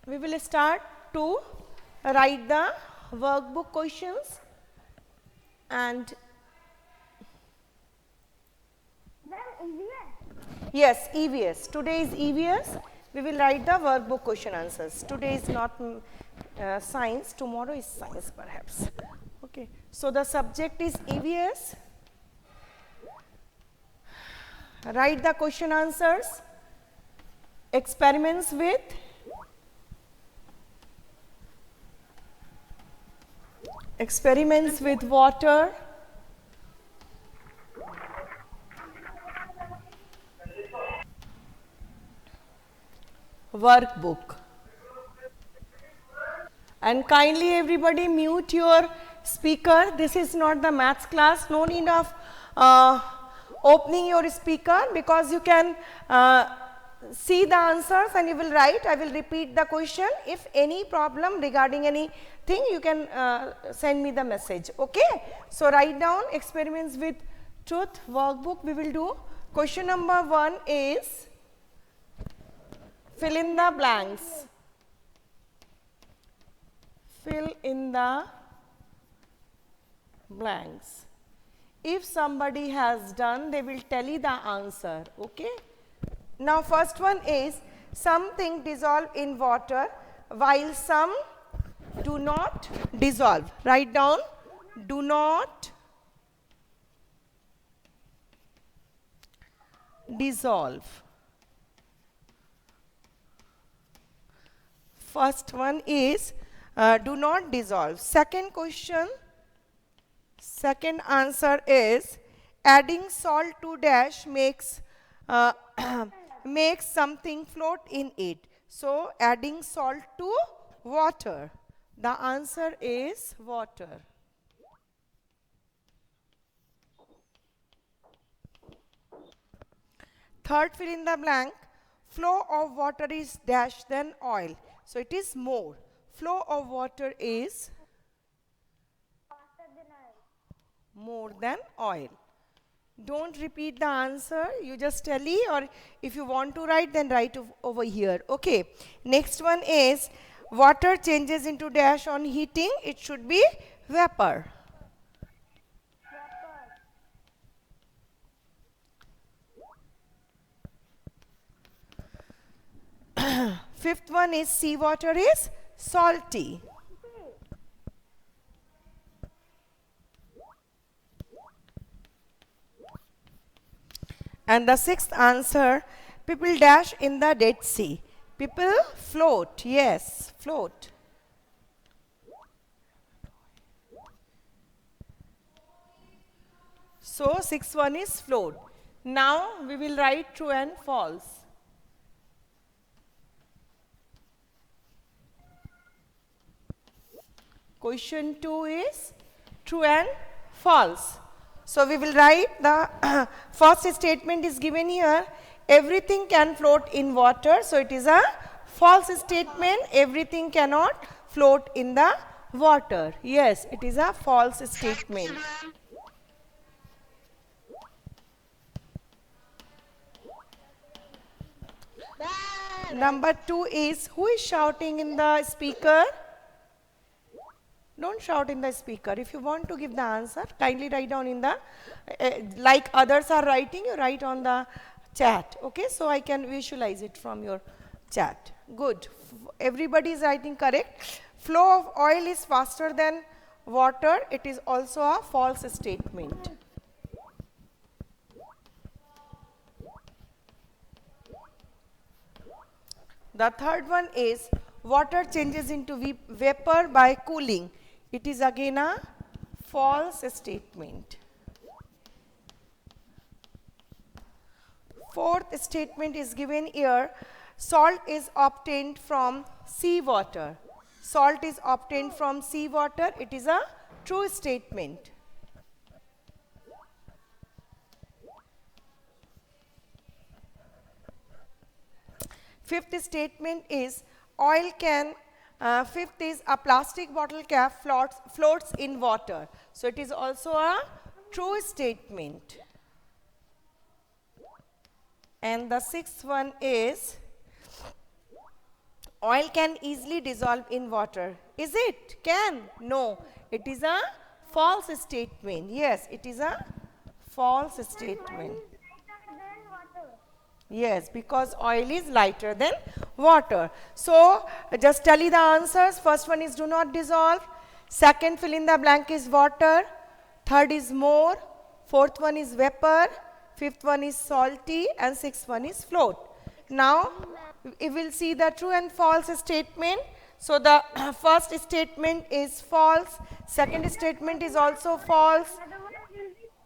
We will start to write the workbook questions and yes, EVS. Today is EVS. We will write the workbook question answers. Today is not science, tomorrow is science perhaps. Okay. So, the subject is EVS. Write the question answers, experiments with water, workbook. And kindly everybody mute your speaker. This is not the maths class. No need of opening your speaker, because you can see the answers and you will write. I will repeat the question. If any problem regarding anything, you can send me the message. Okay. So, write down experiments with truth workbook. We will do question number 1 is fill in the blanks. Fill in the blanks. If somebody has done, they will tell you the answer. Okay. Now, first one is something dissolve in water while some do not dissolve. Write down, do not dissolve. First one is do not dissolve. Second question, second answer is adding salt to dash makes makes something float in it. So, adding salt to water. The answer is water. Third fill in the blank, flow of water is dash than oil. So, it is more. Flow of water is more than oil. Don't repeat the answer, you just tell me, or if you want to write, then write over here. Okay. Next one is water changes into dash on heating, it should be vapor. Fifth one is seawater is salty. And the sixth answer, people dash in the Dead Sea. People float, yes, float. So, sixth one is float. Now, we will write true and false. Question 2 is true and false. So, we will write the first statement is given here, everything can float in water. So, it is a false statement, everything cannot float in the water. Yes, it is a false statement. Number 2 is, who is shouting in the speaker? Don't shout in the speaker. If you want to give the answer, kindly write down in the, like others are writing, you write on the chat. Okay, so I can visualize it from your chat. Good. Everybody is writing correct. Flow of oil is faster than water. It is also a false statement. The third one is water changes into vapor by cooling. It is again a false statement. Fourth statement is given here, salt is obtained from seawater. Salt is obtained from seawater. It is a true statement. Fifth statement is oil can, fifth is a plastic bottle cap floats in water. So, it is also a true statement. And the sixth one is Oil can easily dissolve in water. Is it? Can? No. It is a false statement. Yes, it is a false statement. Yes, because oil is lighter than water. So, just tell you the answers. First one is do not dissolve. Second, fill in the blank is water. Third is more. Fourth one is vapor. Fifth one is salty. And sixth one is float. Now, we will see the true and false statement. So, the first statement is false. Second statement is also false.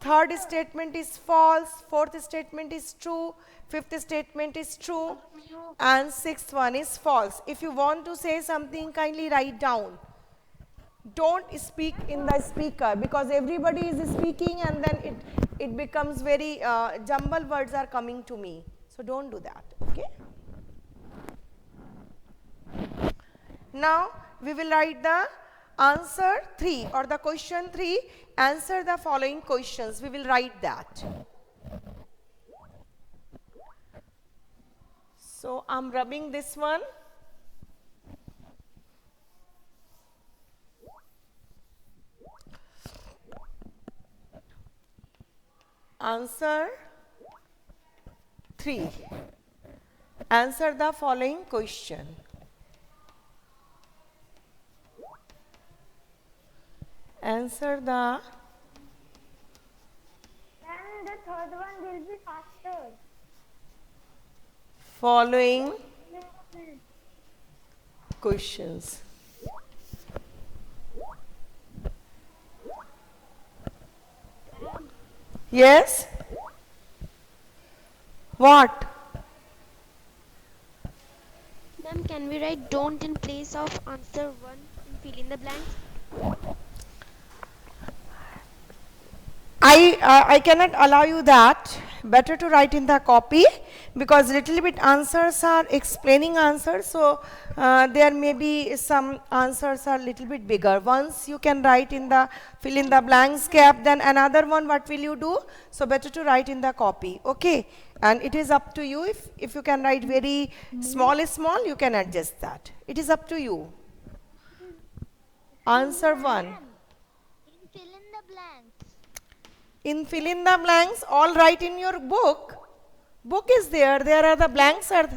Third statement is false. Fourth statement is true. Fifth statement is true. And sixth one is false. If you want to say something, kindly write down. Don't speak in the speaker, because everybody is speaking and then it becomes very jumble words are coming to me. So don't do that. Okay. Now we will write the answer 3 or the question 3. Answer the following questions. We will write that. So I'm rubbing this one. Answer 3. Answer the following question. Answer the. And the third one will be faster. Following questions. Yes? What? Ma'am, can we write don't in place of answer 1 and fill in the blanks? I cannot allow you that. Better to write in the copy, because little bit answers are explaining answers. So there may be some answers are little bit bigger. Once you can write in the fill in the blanks gap, then another one what will you do? So better to write in the copy. Okay. And it is up to you. If you can write very small, you can adjust that. It is up to you. Answer 1. Fill in the blanks. In fill in the blanks, all write in your book. Book is there. There are the blanks are.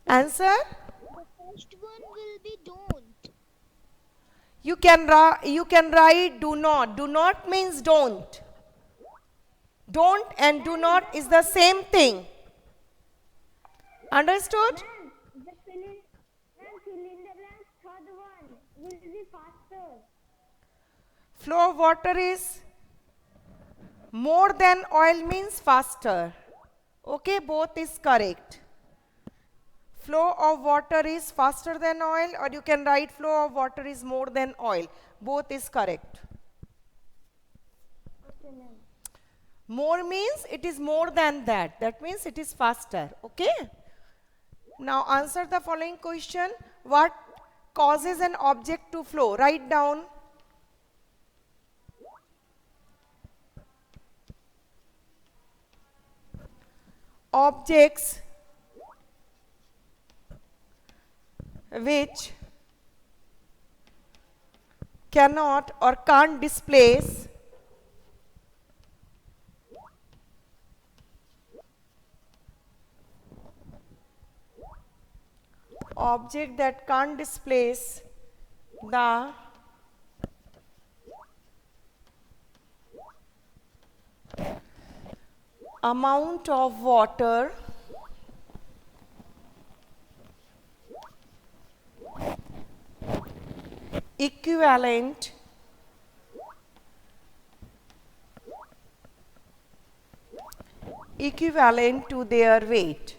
Answer? The first one will be don't. You can write do not. Do not means don't. Don't and do not is the same thing. Understood? The fill in the blanks third one will be faster. Flow of water is more than oil means faster. Okay, both is correct. Flow of water is faster than oil, or you can write flow of water is more than oil. Both is correct. Okay, ma'am. More means it is more than that. That means it is faster. Okay. Now answer the following question. What causes an object to flow? Write down. Objects which cannot or can't displace object that can't displace the amount of water equivalent to their weight.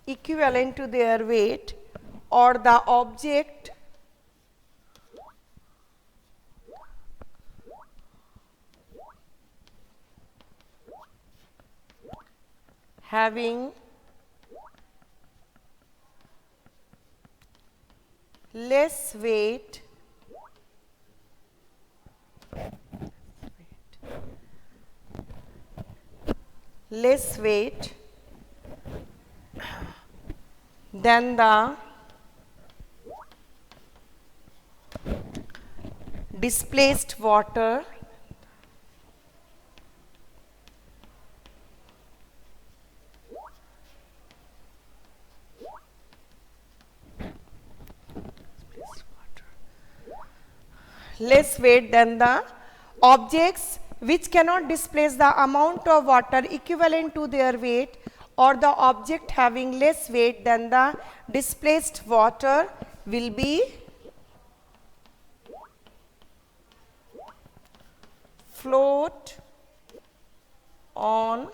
Equivalent to their weight, or the object having less weight less weight than the displaced water less weight than the objects which cannot displace the amount of water equivalent to their weight, or the object having less weight than the displaced water will be float on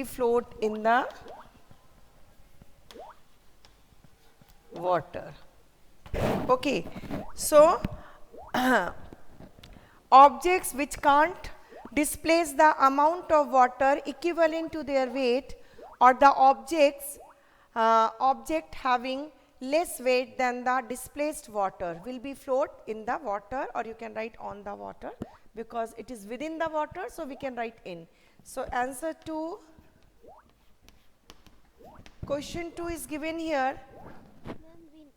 float in the water. Okay, so objects which can't displace the amount of water equivalent to their weight, or the object having less weight than the displaced water will be float in the water, or you can write on the water because it is within the water, so we can write in. So answer to question 2 is given here. Ma'am, we need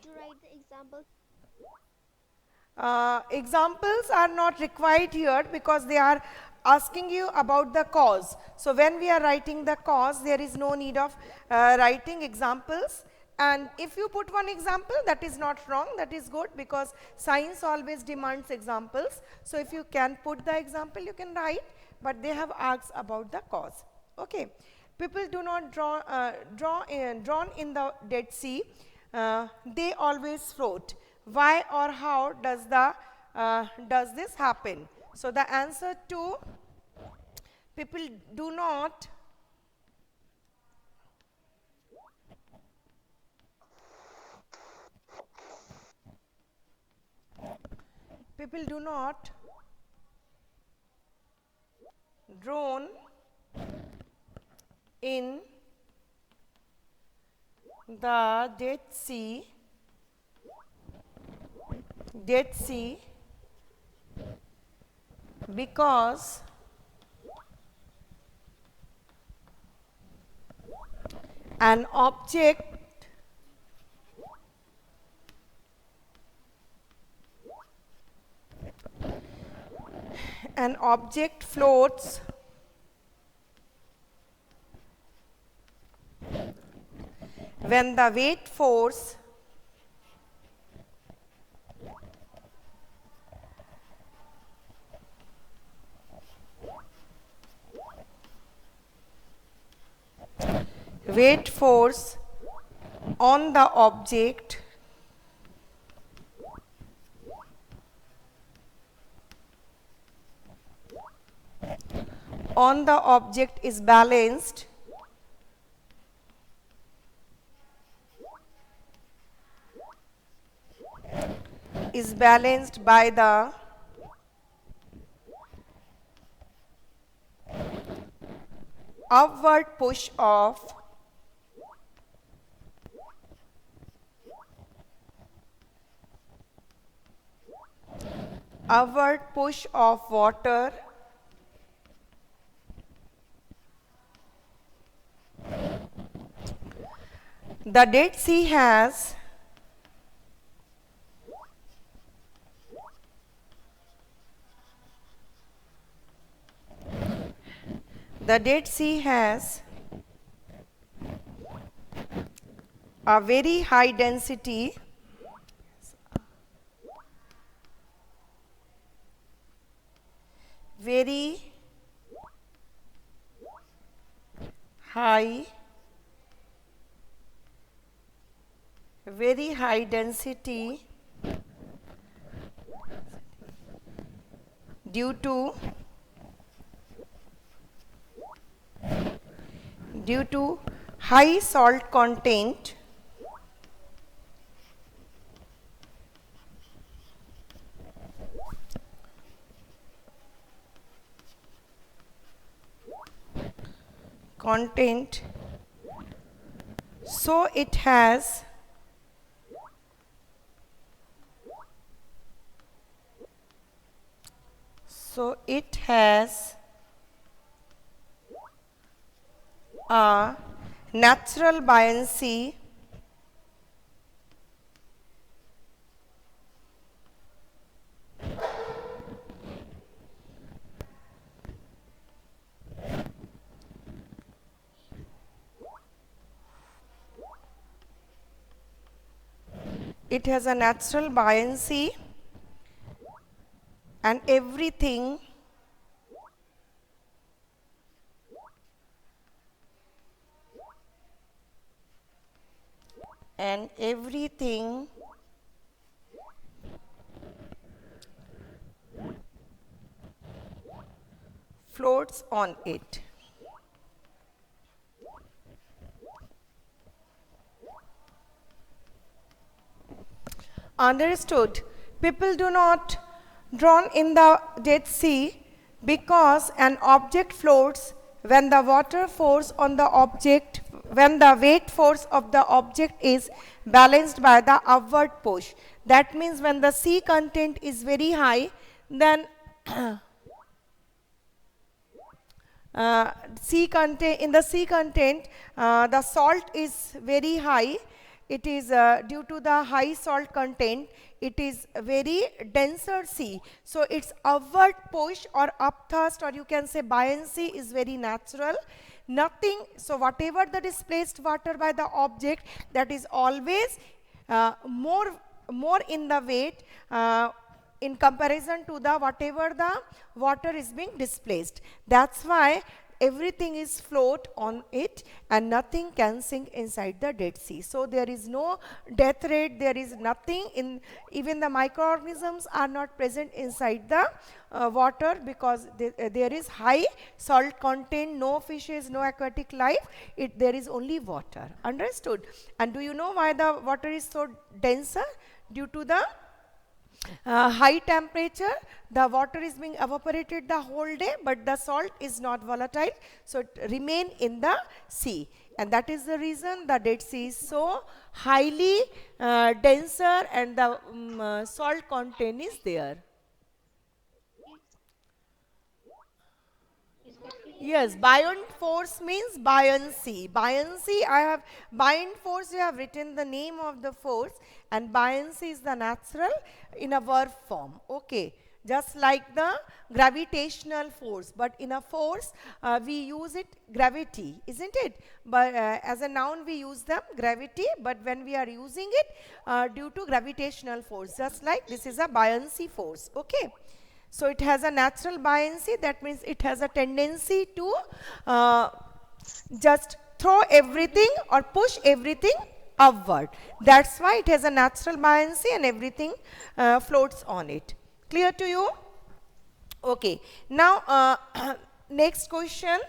to write the example. Examples are not required here because they are asking you about the cause. So when we are writing the cause, there is no need of writing examples. And if you put one example, that is not wrong, that is good, because science always demands examples. So if you can put the example, you can write, but they have asked about the cause. Okay. People do not drown in the Dead Sea. They always float. Why or how does this happen? So the answer to people do not drown in the Dead Sea because an object floats when the weight force on the object is balanced by the upward push of water the Dead Sea has a very high density very high density due to high salt content so it has So it has a natural buoyancy and everything floats on it. Understood. People do not drown in the Dead Sea because an object floats when the water force on the object, when the weight force of the object is balanced by the upward push. That means when the sea content is very high, then in the sea content, the salt is very high. It is due to the high salt content, it is very denser sea. So its upward push or upthrust, or you can say buoyancy, is very natural. Nothing, so whatever the displaced water by the object, that is always more in the weight in comparison to the whatever the water is being displaced. That's why everything is float on it and nothing can sink inside the Dead Sea. So there is no death rate, there is nothing in, even the microorganisms are not present inside the water because there is high salt content, no fishes, no aquatic life, there is only water. Understood? And do you know why the water is so denser? Due to the high temperature, the water is being evaporated the whole day, but the salt is not volatile, so it remain in the sea, and that is the reason the Dead Sea is so highly denser and the salt content is there. Yes, buoyant force means buoyancy. Buoyancy, buoyant force, you have written the name of the force, and buoyancy is the natural in a verb form. Okay, just like the gravitational force, but in a force we use it gravity, isn't it? But as a noun we use them gravity, but when we are using it due to gravitational force, just like this is a buoyancy force. Okay. So it has a natural buoyancy, that means it has a tendency to just throw everything or push everything upward. That's why it has a natural buoyancy and everything floats on it. Clear to you? Okay. Now next question.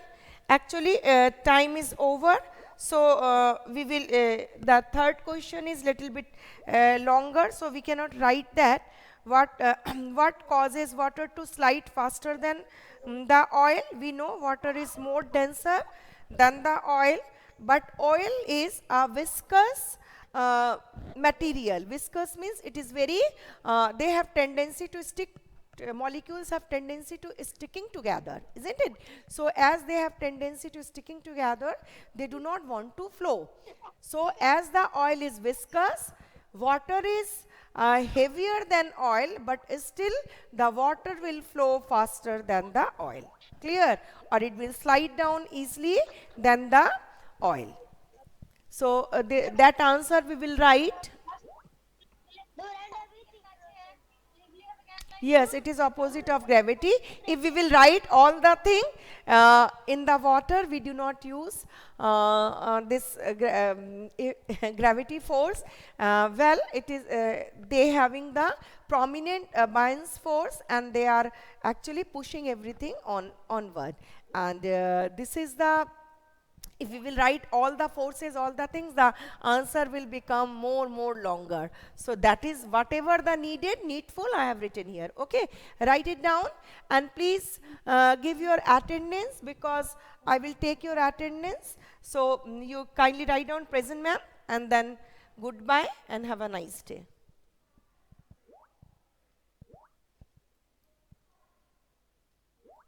Actually time is over. So we will, the third question is little bit longer, so we cannot write that. What causes water to slide faster than the oil? We know water is more denser than the oil, but oil is a viscous material. Viscous means it is very, they have tendency to stick, molecules have tendency to sticking together, isn't it? So as they have tendency to sticking together, they do not want to flow. So as the oil is viscous, water is heavier than oil, but still the water will flow faster than the oil. Clear? Or it will slide down easily than the oil. So that answer we will write. Yes, it is opposite of gravity. If we will write all the thing in the water, we do not use this gravity force. Well, it is they having the prominent buoyant force, and they are actually pushing everything onward. And this is the, if we will write all the forces, all the things, the answer will become more longer. So that is whatever the needful I have written here. Okay, write it down and please give your attendance, because I will take your attendance. So you kindly write down present, ma'am, and then goodbye and have a nice day.